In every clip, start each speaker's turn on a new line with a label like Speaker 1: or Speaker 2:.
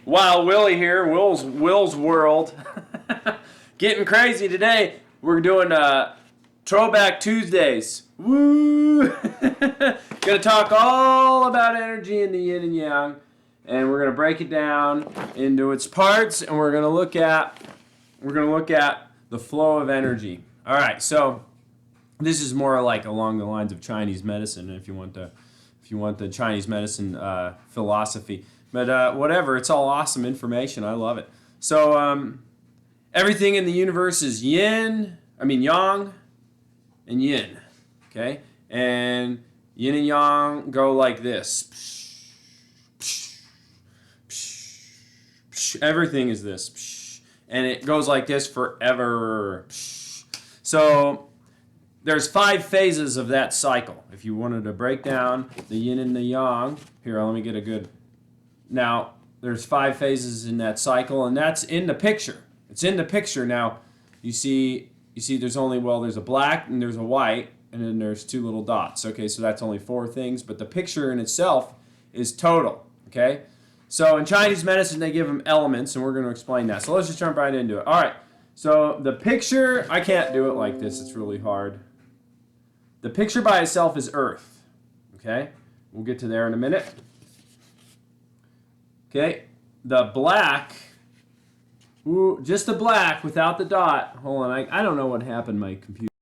Speaker 1: Wild Willie here, Will's World. Getting crazy today. We're doing Throwback Tuesdays. Woo! Gonna talk all about energy in the yin and yang, and we're gonna break it down into its parts, and we're gonna look at the flow of energy. All right, so this is more like along the lines of Chinese medicine, if you want the Chinese medicine philosophy. But whatever, it's all awesome information. I love it. So everything in the universe is yang and yin. Okay? And yin and yang go like this. Everything is this. And it goes like this forever. So there's 5 phases of that cycle. If you wanted to break down the yin and the yang, here, let me get a good... Now, there's 5 phases in that cycle, and that's in the picture. It's in the picture. Now, you see there's a black and there's a white, and then there's 2 little dots. Okay, so that's only 4 things, but the picture in itself is total. Okay? So in Chinese medicine, they give them elements, and we're going to explain that. So let's just jump right into it. All right, so the picture, I can't do it like this. It's really hard. The picture by itself is Earth. Okay? We'll get to there in a minute. Okay, the black, just the black without the dot. Hold on, I don't know what happened to my computer.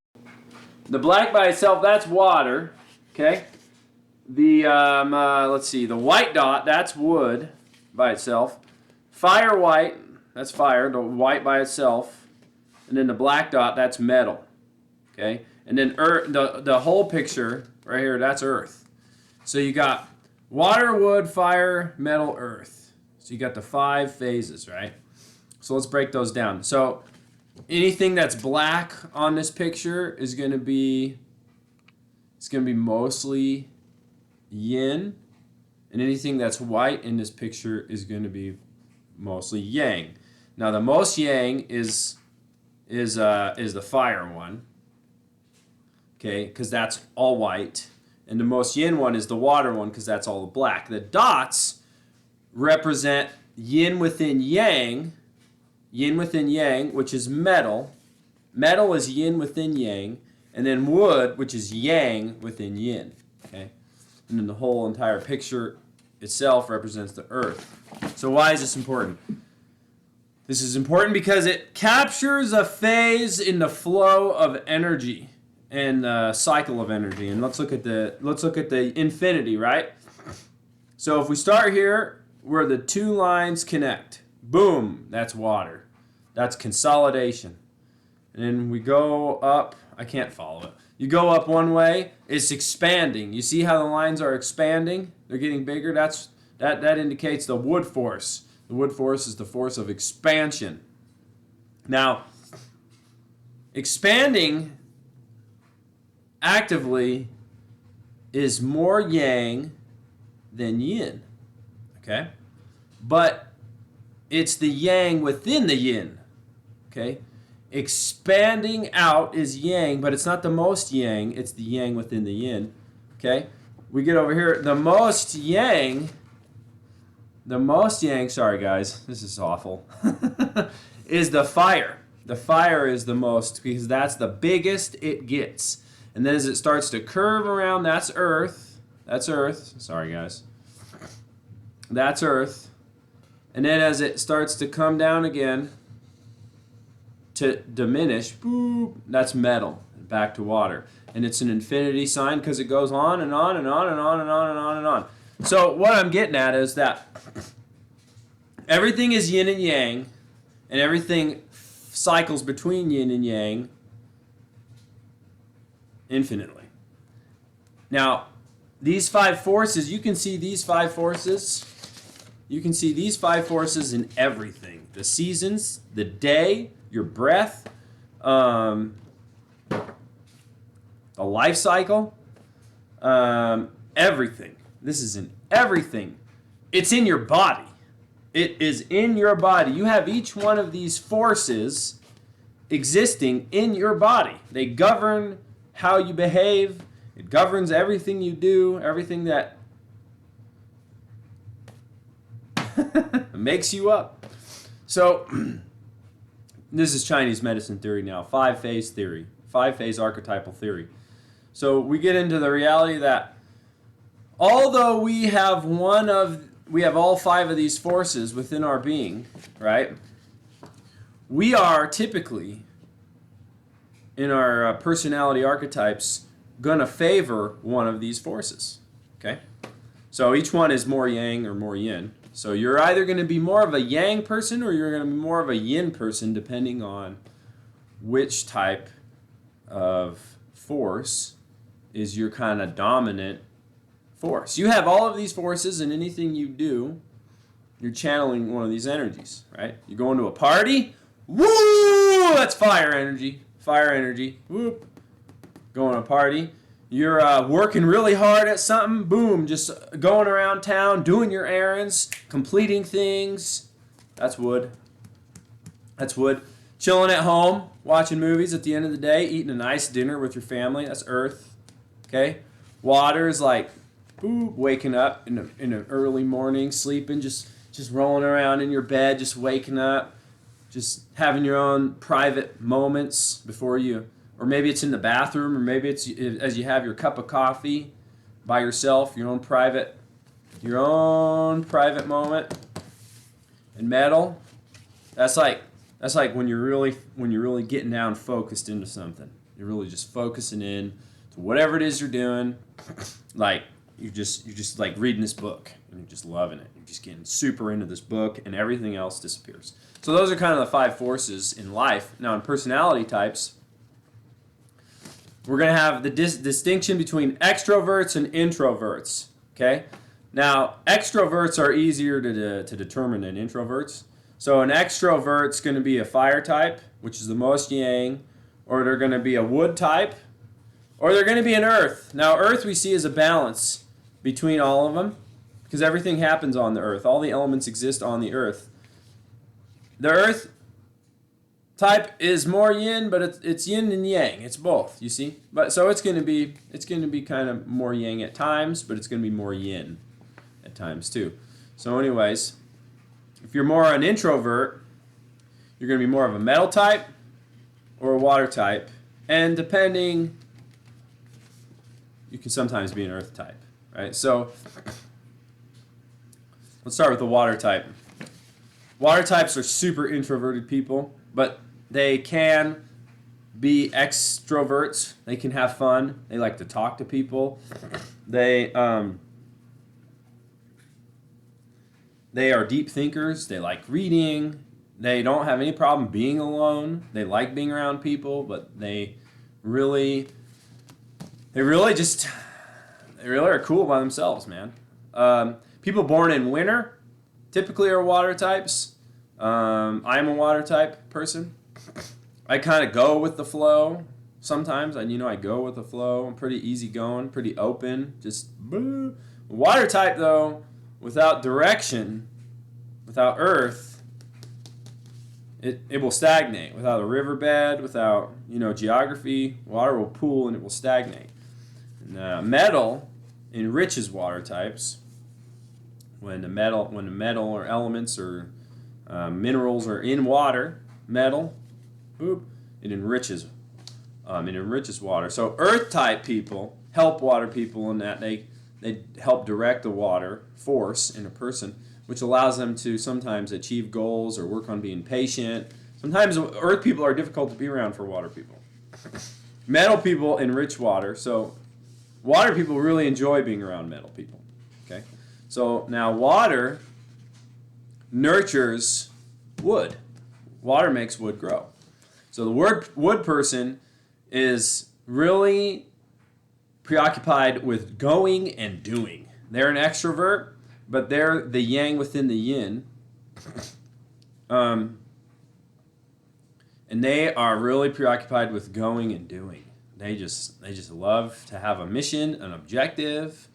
Speaker 1: The black by itself, that's water. Okay, the let's see, the white dot, that's wood by itself. Fire white, that's fire. The white by itself, and then the black dot, that's metal. Okay, and then earth, the whole picture right here, that's earth. So you got water, wood, fire, metal, earth. So you got the 5 phases, right? So let's break those down. So anything that's black on this picture is going to be mostly yin, and anything that's white in this picture is going to be mostly yang. Now the most yang is the fire one, okay, because that's all white. And the most yin one is the water one because that's all the black. The dots represent yin within yang, which is metal. Metal is yin within yang. And then wood, which is yang within yin. Okay? And then the whole entire picture itself represents the earth. So why is this important? This is important because it captures a phase in the flow of energy and the cycle of energy. And let's look at the infinity, right? So if we start here where the 2 lines connect, boom, that's water. That's consolidation. And then we go up, I can't follow it. You go up one way, it's expanding. You see how the lines are expanding? They're getting bigger. That indicates the wood force. The wood force is the force of expansion. Now, expanding actively is more yang than yin, okay? But it's the yang within the yin, okay? Expanding out is yang, but it's not the most yang, it's the yang within the yin, okay? We get over here, the most yang, sorry guys, this is awful, is the fire. The fire is the most, because that's the biggest it gets. And then as it starts to curve around, that's earth. That's earth. Sorry, guys. That's earth. And then as it starts to come down again, to diminish, boop, that's metal. Back to water. And it's an infinity sign because it goes on and on and on and on and on and on and on. So what I'm getting at is that everything is yin and yang, and everything cycles between yin and yang infinitely. Now, these 5 forces, you can see these 5 forces. You can see these 5 forces in everything. The seasons, the day, your breath, the life cycle, everything. This is in everything. It's in your body. It is in your body. You have each one of these forces existing in your body. They govern how you behave. It governs everything you do, everything that It makes you up. So this is Chinese medicine theory now, five-phase theory, five-phase archetypal theory. So we get into the reality that although we have all five of these forces within our being, right? We are typically, in our personality archetypes, going to favor one of these forces, okay? So each one is more yang or more yin. So you're either going to be more of a yang person or you're going to be more of a yin person, depending on which type of force is your kind of dominant force. You have all of these forces, and anything you do, you're channeling one of these energies, right? You go into a party, woo! That's fire energy. Fire energy. Whoop. Going to a party. You're working really hard at something. Boom. Just going around town, doing your errands, completing things. That's wood. That's wood. Chilling at home, watching movies at the end of the day, eating a nice dinner with your family. That's earth. Okay? Water is like, boop, waking up in an early morning, sleeping, just rolling around in your bed, just waking up. Just having your own private moments before you, or maybe it's in the bathroom, or maybe it's as you have your cup of coffee by yourself, your own private moment. And metal, that's like when you're really getting down focused into something. You're really just focusing in to whatever it is you're doing. Like you're just like reading this book and you're just loving it. You're just getting super into this book, and everything else disappears. So those are kind of the five forces in life. Now in personality types, we're going to have the distinction between extroverts and introverts. Okay? Now extroverts are easier to determine than introverts. So an extrovert's going to be a fire type, which is the most yang, or they're going to be a wood type, or they're going to be an earth. Now earth we see as a balance between all of them, because everything happens on the earth. All the elements exist on the earth. The earth type is more yin, but it's yin and yang. It's both, you see. But so it's going to be kind of more yang at times, but it's going to be more yin at times too. So anyways, if you're more an introvert, you're going to be more of a metal type or a water type, and depending, you can sometimes be an earth type, right? So let's start with the water type. Water types are super introverted people, but they can be extroverts. They can have fun. They like to talk to people. They are deep thinkers. They like reading. They don't have any problem being alone. They like being around people, but they really are cool by themselves, man. People born in winter typically are water types. I'm a water type person. I kind of go with the flow. Sometimes I go with the flow. I'm pretty easygoing, pretty open. Just boo. Water type though, without direction, without earth, it will stagnate. Without a riverbed, without geography, water will pool and it will stagnate. And, metal enriches water types. When the metal or elements or minerals are in water, metal, boop, it enriches water. So earth type people help water people in that they help direct the water force in a person, which allows them to sometimes achieve goals or work on being patient. Sometimes earth people are difficult to be around for water people. Metal people enrich water, so water people really enjoy being around metal people. Okay? So now water nurtures wood. Water makes wood grow. So the wood person is really preoccupied with going and doing. They're an extrovert, but they're the yang within the yin. And they are really preoccupied with going and doing. They just love to have a mission, an objective.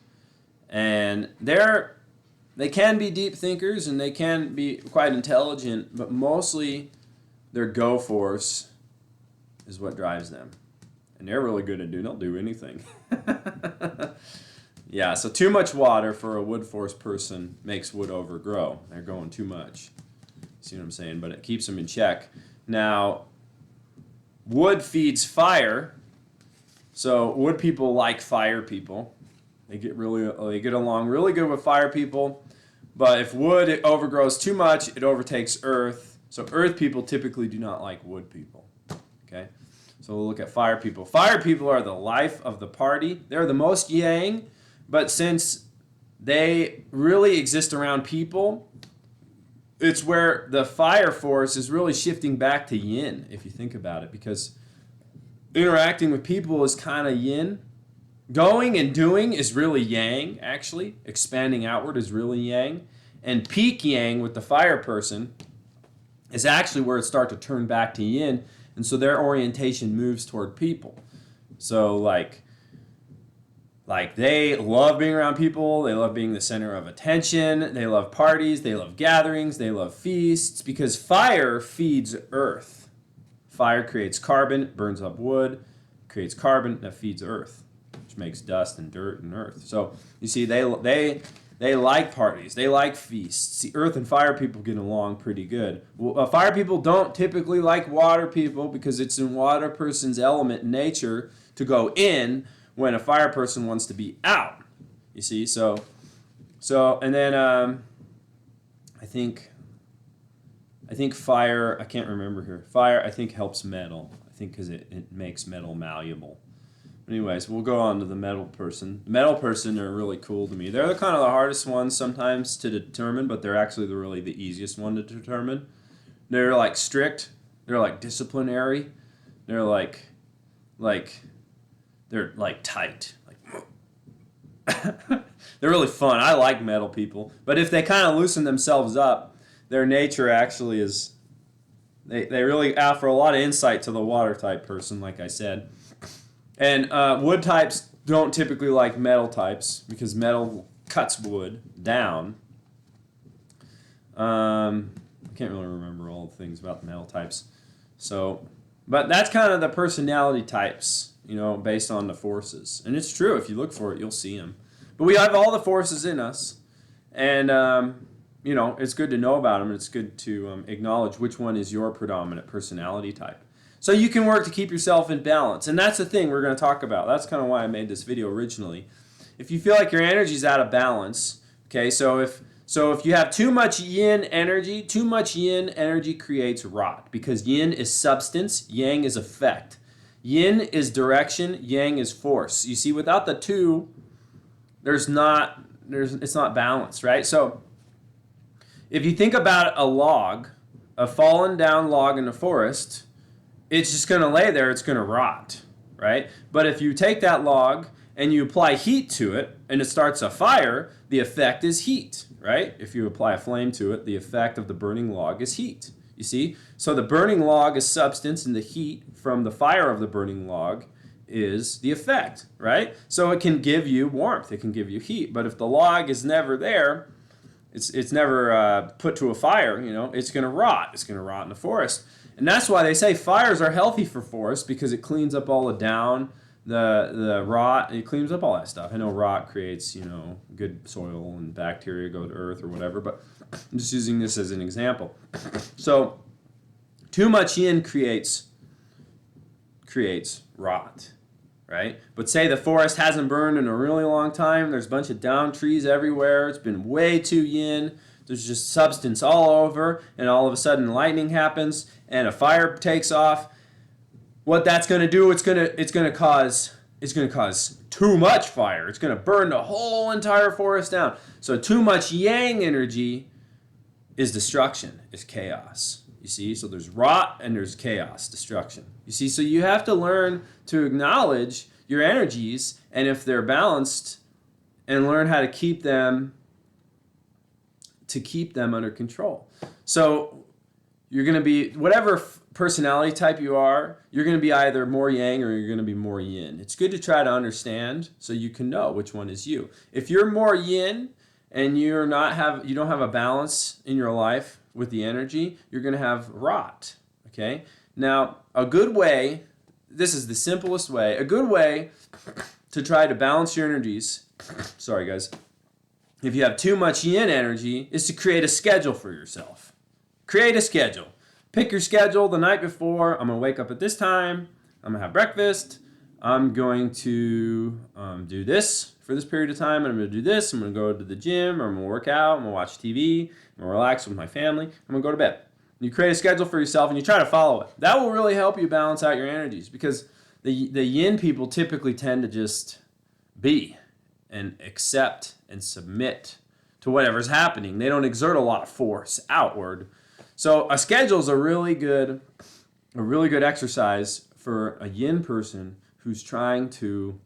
Speaker 1: And they can be deep thinkers and they can be quite intelligent, but mostly their go force is what drives them. And they're really good at they'll do anything. Yeah, so too much water for a wood force person makes wood overgrow. They're going too much. See what I'm saying? But it keeps them in check. Now, wood feeds fire. So wood people like fire people. They get along really good with fire people. But if wood it overgrows too much, it overtakes earth. So earth people typically do not like wood people. Okay? So we'll look at fire people. Fire people are the life of the party. They're the most yang, but since they really exist around people, it's where the fire force is really shifting back to yin, if you think about it, because interacting with people is kind of yin. Going and doing is really yang, actually. Expanding outward is really yang. And peak yang with the fire person is actually where it starts to turn back to yin, and so their orientation moves toward people. So like they love being around people, they love being the center of attention, they love parties, they love gatherings, they love feasts, because fire feeds earth. Fire creates carbon, burns up wood, creates carbon that feeds earth, which makes dust and dirt and earth. So you see, they like parties, they like feasts. See, earth and fire people get along pretty good. Well, fire people don't typically like water people because it's in water person's element nature to go in when a fire person wants to be out. You see, so and then I think fire, I can't remember here. Fire, I think, helps metal. I think because it makes metal malleable. Anyways, we'll go on to the metal person. The metal person are really cool to me. They're kind of the hardest ones sometimes to determine, but they're actually really the easiest one to determine. They're like strict. They're like disciplinary. They're like tight. They're really fun. I like metal people. But if they kind of loosen themselves up, their nature actually is, they really offer a lot of insight to the water type person, like I said. And wood types don't typically like metal types because metal cuts wood down. I can't really remember all the things about the metal types. So, but that's kind of the personality types, based on the forces. And it's true. If you look for it, you'll see them. But we have all the forces in us. And, it's good to know about them. It's good to acknowledge which one is your predominant personality type. So you can work to keep yourself in balance. And that's the thing we're going to talk about. That's kind of why I made this video originally. If you feel like your energy is out of balance, okay, so if you have too much yin energy creates rot, because yin is substance, yang is effect. Yin is direction, yang is force. You see, without the two, it's not balanced, right? So if you think about a fallen down log in the forest, it's just going to lay there, it's going to rot, right? But if you take that log and you apply heat to it and it starts a fire, the effect is heat, right? If you apply a flame to it, the effect of the burning log is heat, you see? So the burning log is substance, and the heat from the fire of the burning log is the effect, right? So it can give you warmth, it can give you heat, but if the log is never there, it's never put to a fire, it's going to rot. It's going to rot in the forest. And that's why they say fires are healthy for forests, because it cleans up all the rot, and it cleans up all that stuff. I know rot creates, good soil and bacteria go to earth or whatever, but I'm just using this as an example. So too much yin creates rot, right? But say the forest hasn't burned in a really long time, there's a bunch of down trees everywhere, it's been way too yin, there's just substance all over, and all of a sudden lightning happens and a fire takes off. What that's going to do, it's going to cause too much fire. It's going to burn the whole entire forest down. So too much yang energy is destruction, is chaos. You see, so there's rot and there's chaos, destruction. You see, so you have to learn to acknowledge your energies, and if they're balanced, and learn how to keep them under control. So you're going to be, whatever personality type you are, you're going to be either more yang or you're going to be more yin. It's good to try to understand so you can know which one is you. If you're more yin and you don't have a balance in your life with the energy, you're going to have rot. Okay? Now, a good way, this is the simplest way, a good way to try to balance your energies sorry guys, if you have too much yin energy, is to create a schedule for yourself. Create a schedule. Pick your schedule the night before. I'm going to wake up at this time. I'm going to have breakfast. I'm going to do this for this period of time. And I'm going to do this. I'm going to go to the gym, or I'm going to work out. I'm going to watch TV. I'm going to relax with my family. I'm going to go to bed. You create a schedule for yourself and you try to follow it. That will really help you balance out your energies, because the yin people typically tend to just be and accept and submit to whatever's happening. They don't exert a lot of force outward. So a schedule is a really good exercise for a yin person who's trying to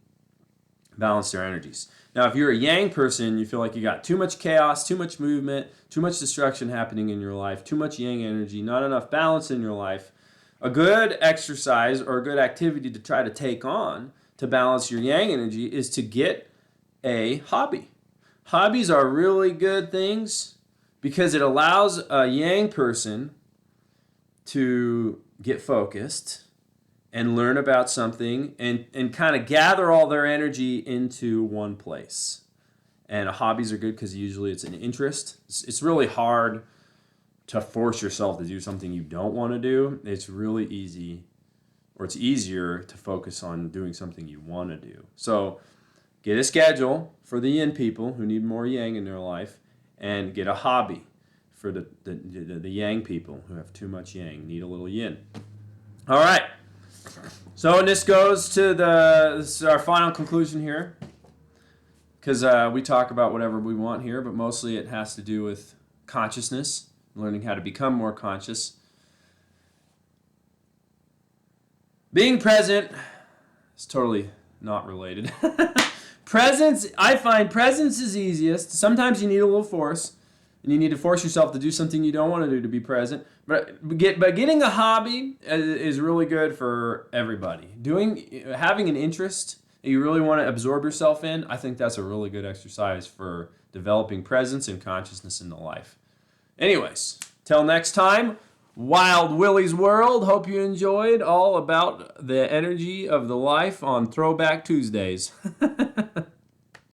Speaker 1: balance their energies. Now, if you're a yang person, you feel like you got too much chaos, too much movement, too much destruction happening in your life, too much yang energy, not enough balance in your life, a good exercise or a good activity to try to take on to balance your yang energy is to get a hobby. Hobbies are really good things because it allows a yang person to get focused and learn about something and kind of gather all their energy into one place. And hobbies are good because usually it's an interest. It's really hard to force yourself to do something you don't want to do. It's really easy, or it's easier to focus on doing something you want to do. So get a schedule for the yin people who need more yang in their life, and get a hobby for the yang people who have too much yang, need a little yin. All right. So this goes to this is our final conclusion here, because we talk about whatever we want here, but mostly it has to do with consciousness, learning how to become more conscious. Being present is totally not related. I find presence is easiest. Sometimes you need a little force, and you need to force yourself to do something you don't want to do to be present. But getting a hobby is really good for everybody. Having an interest that you really want to absorb yourself in, I think that's a really good exercise for developing presence and consciousness in the life. Anyways, till next time, Wild Willie's World. Hope you enjoyed all about the energy of the life on Throwback Tuesdays.